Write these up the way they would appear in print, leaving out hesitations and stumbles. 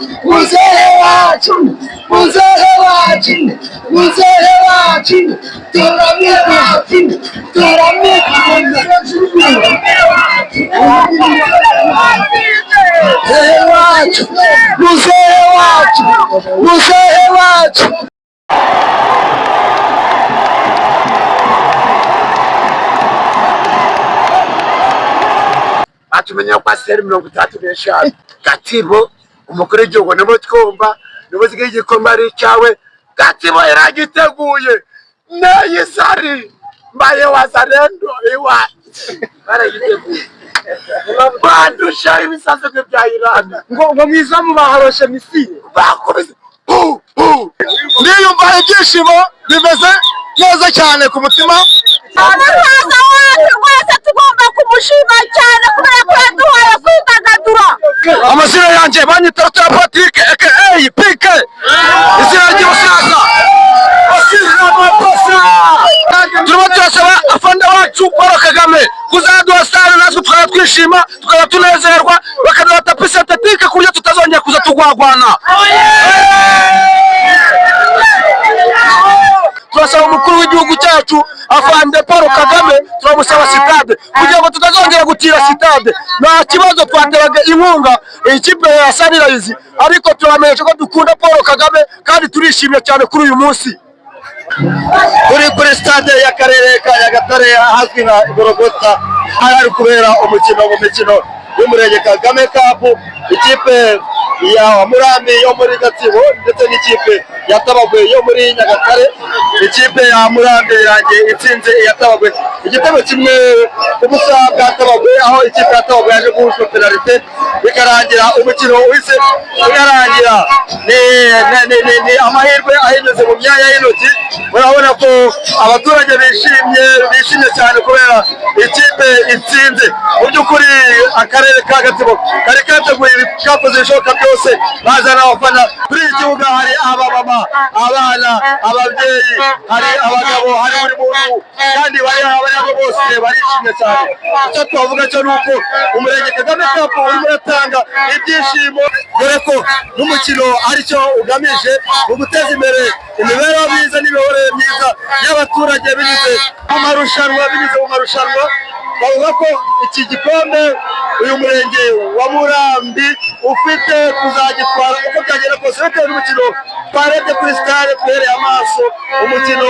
Muzehe wacu, muzehe wacu, muzehe wacu, turamwitaho, turamwitaho. Muzehe wacu, muzehe wacu, muzehe wacu. Atumenya kwa seri 35 Gatsibo umukuru w'igihugu nabo twumva n'ubuziga igikombe ari cyawe. Gatsibo iragiteguye neyisari mbaye wazarendo iwa baragiteguye bandusha ibisazo bya Iran ngo mwizamu baharoshe misiri bakubise ndiyumva ibyishimo bimeze neza cyane ku mutima. Abasaza wacu rwose tugomba kumushima cyane kubera ko yaduhaye kwidagadura. Amazina yanjye banyita Patrick aka Pike izina ry'ubusaza turimo turasaba afande wacu Paul Kagame kuzaduha sare natwe tukaba twishima tukaba tunezerwa bakaduha tapi sentetike ku buryo tutazongera kuza tugwagwana. Turasaba umukuru w'igihugu cyacu afande Paul Kagame turamusaba sitade kugira ngo tutazongera gutira sitade. Nta kibazo twateraga inkunga ikipe ya Sunrise ariko turamenyesha ko dukunda Paul Kagame kandi turishimye cyane kuri uyu munsi. Kuri stade y'akarere ka Nyagatare ahazwi nka Gorogota hari kubera umukino mu mikino y'umurenge Kagame Cup. Ikipe ya Murambi yo muri Gatsibo ndetse n'ikipe ya Tabagwe yo muri Nyagatare. Ikipe ya Murambi irangiye itsinze ya Tabagwe igitego kimwe ubusa bwa Tabagwe, aho ikipe ya Tabagwe yaje guhushwa penalite bikarangira umukino uhise uyarangira. Ni amahirwe ahinyuze mu myanya y'intoki. Murabona ko abaturage bishimye cyane kubera ikipe itsinze. Mu by'ukuri akarere ka Gatsibo kari kateguye kakoze ibishoboka byose bazana abafana. Kuri iki kibuga hari abamama, abana, ababyeyi, hari abagabo, hari buri muntu kandi abanyabo bose barishimye cyane. Icyo twavuga cyo ni uko umurenge Kagame Cup urimo uratanga ibyishimo, dore ko n'umukino aricyo ugamije mu guteza imbere imibereho myiza n'imiyoborere myiza y'abaturage binyuze mu marushanwa. Bavuga ko iki gikombe uyu murenge wa Murambi ufite kuzagitwara uko byagenda kose bitewe n'umukino twarebye kuri stade twereye amaso. Umukino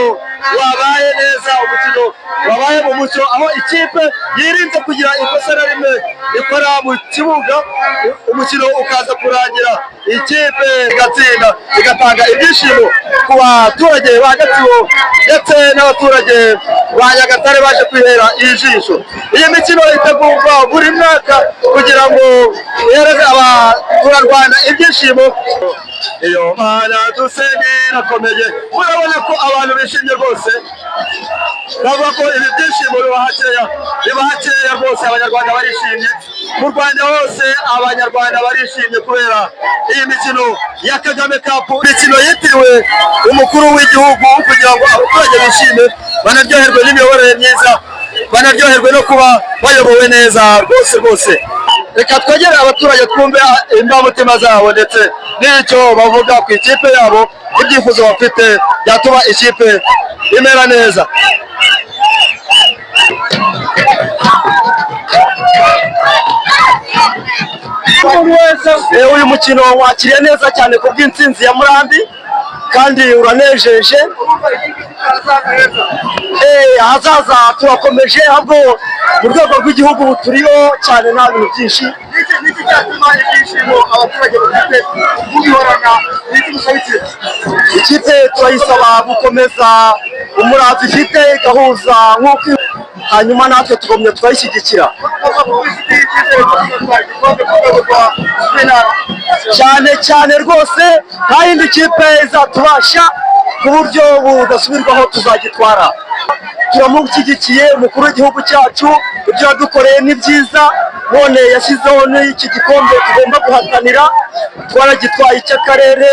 wabaye neza, umukino wabaye mu mucyo, aho ikipe yirinze kugira ikosa na rimwe ikora mu kibuga, umukino ukaza kurangira ikipe igatsinda igatanga ibyishimo ku baturage ba Gatsibo ndetse n'abaturage ba Nyagatare baje kwihera ijisho. Iyi mikino itegurwa buri mwaka kugira ngo ihereze abaturarwanda ibyishimo. Iyo Mana dusenge irakomeye. Murabona ko abantu bishimye rwose, bavuga ko ibi byishimo bibahakeya rwose. Abanyarwanda barishimye, mu Rwanda hose abanyarwanda barishimye kubera iyi mikino ya Kagame Cup, imikino yitiriwe umukuru w'igihugu kugira ngo abaturage bishime banaryoherwe n'imiyoborere myiza, banaryoherwe no kuba bayobowe neza rwose. Reka twegere abaturage twumve imbamutima zabo ndetse n'icyo bavuga ku ikipe yabo, ibyifuzo bafite byatuma ikipe imera neza. Uyu mukino wakiriye neza cyane ku bw'intsinzi ya Murambi kandi uranejeje. Ahazaza turakomeje, ahubwo mu rwego rw'igihugu turiho cyane nta bintu byinshi. Niki cyatuma ibyishimo abaturage bafite kubihorana ikipe turayisaba gukomeza umurava ifite igahuza nk'uko, hanyuma natwe tugomye tukayishyigikira cyane rwose. Nta yindi kipe izatubasha ku buryo budasubirwaho tuzagitwara. Turamushyigikiye umukuru w'igihugu cyacu, ibyo yadukoreye ni byiza, none yashyizeho n'iki gikombe tugomba guhatanira. Twaragitwaye icy'akarere,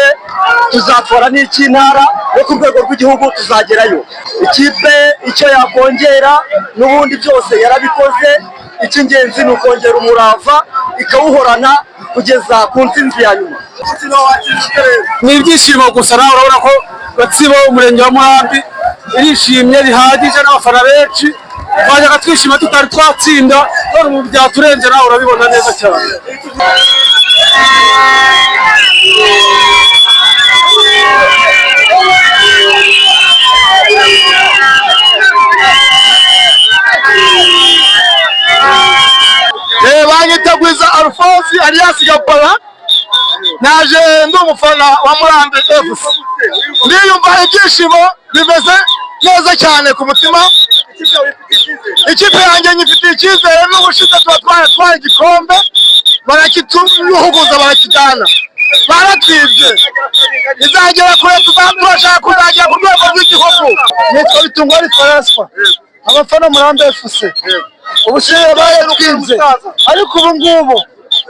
tuzatwara n'icy'intara, no ku rwego rw'igihugu tuzagerayo. Ikipe icyo yakongera n'ubundi byose yarabikoze, icy'ingenzi ni ukongera umurava ikawuhorana kugeza ku ntsinzi ya nyuma. Ni ibyishimo gusa nawe urabona ko Gatsibo umurenge wa Murambi irishimye bihagije n'abafana benshi twajyaga twishima tutari twatsinda none ubu byaturenze nawe urabibona neza cyane. Banyitagwiza Alphonse alias Gapara naje ndi umufana wa Murambi FC ndiyumva ibyishimo bimeze neza cyane ku mutima. Ikipe yanjye nyifitiye icyizere n'ubushize twatwaye igikombe barakituhuguza barakijyana baratwibye izagera kure turashaka kuzagera ku rwego rw'igihugu. Nitwa Bitungwari François abafana Murambi FC ubushize bayatwinze ariko ubu ngubu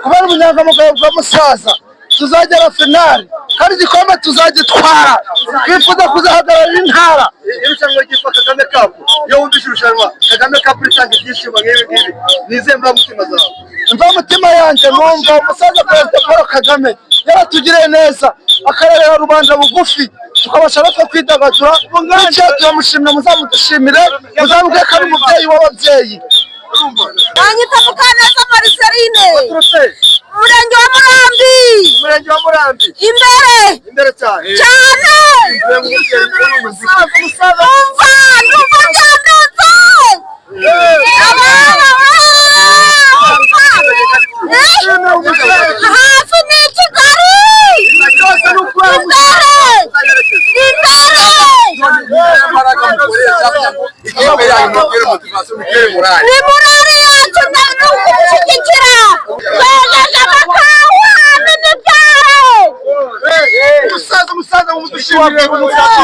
kubera ubunyangamugayo bwa musaza tuzagera finale kandi igikombe tuzagitwara twifuza kuzahagararira intara. Irushanwa ryitwa Kagame Cup iyo wumvise irushanwa Kagame Cup ritanga ibyishimo nk'ibi nize mvamutima zawe. Mvamutima yanjye numva umusaza Perezida Paul Kagame yaratugiriye neza akarerera rubanda bugufi tukabasha no kwidagadura bityo turamushimira muzamudushimire muzamubwire ko ari umubyeyi w'ababyeyi. Banyita Mukaneza Marceline umurenge wa Murambi. Umurenge wa Murambi imbere cyane hafi ni Kigali ni Murari yacu ndamushyigikira twejeje amakawa n'imibyare umusaza w'umudushimire umusaza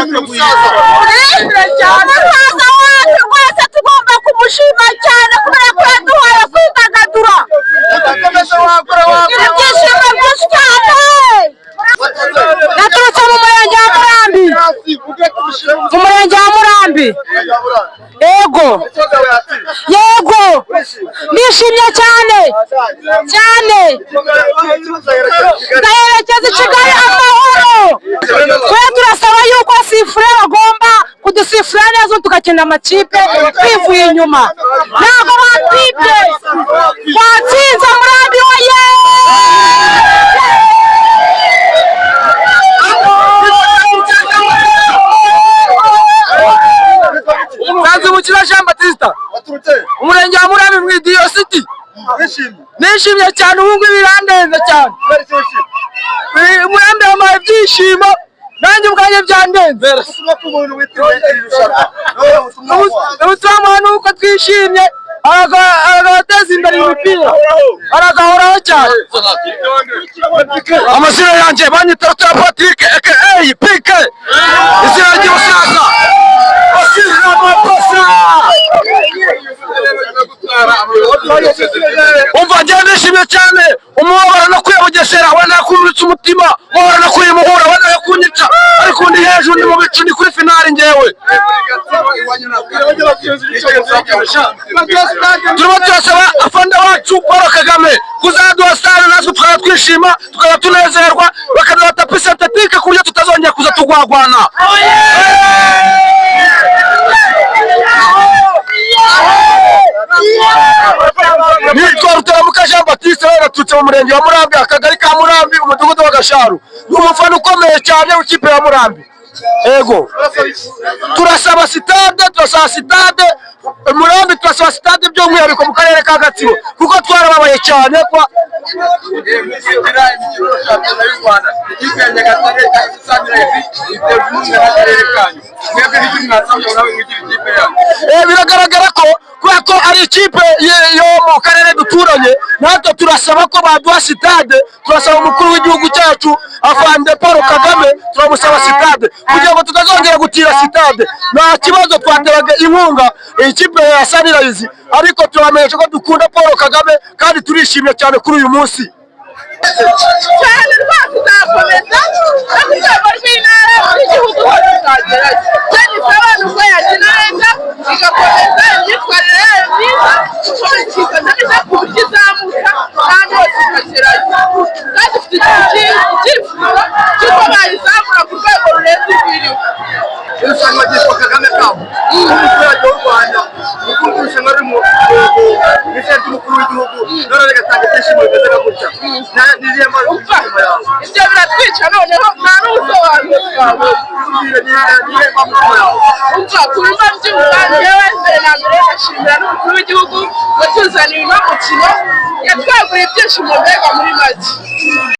wacu rwose tugomba kumushima cyane kubera ko yaduhaye kwidagadura ibyishimo byinshi cyane. Naturutse mu murenge wa Murambi yego nishimye cyane ndaherekeza i Kigali amahoro. Twe turasaba yuko sifure bagomba kudusifura neza tugakina amakipe twivuye inyuma ntabwo batwibye twatsinze Murambi oye. Nzimukira Jean Baptiste umurenge wa Murambi mu Idiyo City. Nishimye cyane ubu ngubu birandenze cyane Murambi amaye ibyishimo nanjye ubwanjye byandenze. Ubutumwa ni uko twishimye agateza imbere imipira aragahoraho cyane. Amazina yanjye banyita Patrick aka PK izina ry'ubusaza umva njye nishimye cyane umubabaro no kwibugesera wenda yakumbitse umutima wabara no kuyimuhura wenda yakunyica ariko ndi hejuru ndi mu bicu ndi kuri finali njyewe. Turimo turasaba afanda wacu Paul Kagame kuzaduha stade natwe tukaba twishima tukaba tunezerwa bakaduha tapi sentetike ku buryo tutazongera kuza tugwagwana. Nitwa Rutaramuka Jean Baptiste yaratutse mu murenge wa Murambi akagari ka Murambi umudugudu wa Gasharu ni umufana ukomeye cyane w'ikipe ya Murambi. Ego turasaba sitade Murambi turasaba sitade by'umwihariko mu karere ka Gatsibo kuko twarababaye cyane kwa biragaragara ko kubera ko ari ikipe yo mu karere duturanye natwe turasaba ko baduha sitade. Turasaba umukuru w'igihugu cyacu afande Paul Kagame turamusaba sitade kugira ngo tutazongera gutira sitade. Nta kibazo twateraga inkunga ikipe ya Sunrise ariko turamenyesha ko dukunda Paul Kagame kandi turishimye cyane kuri uyu munsi cyane twazakomeza n'urwego rw'intara n'igihugu hose tuzagerayo cyane abantu ko yakina neza igakomeza imyitwarire myiza ikazana ku buryo izamuka kandi hose ikagerayo kandi dufite ibyo biratwica noneho nta n'ubusobanuro twabona. Umva kuruma byumva njyewe mbere na mbere ndashimira n'umukuru w'igihugu watuzaniye uno mukino yatwaguriye ibyishimo mbega muri make.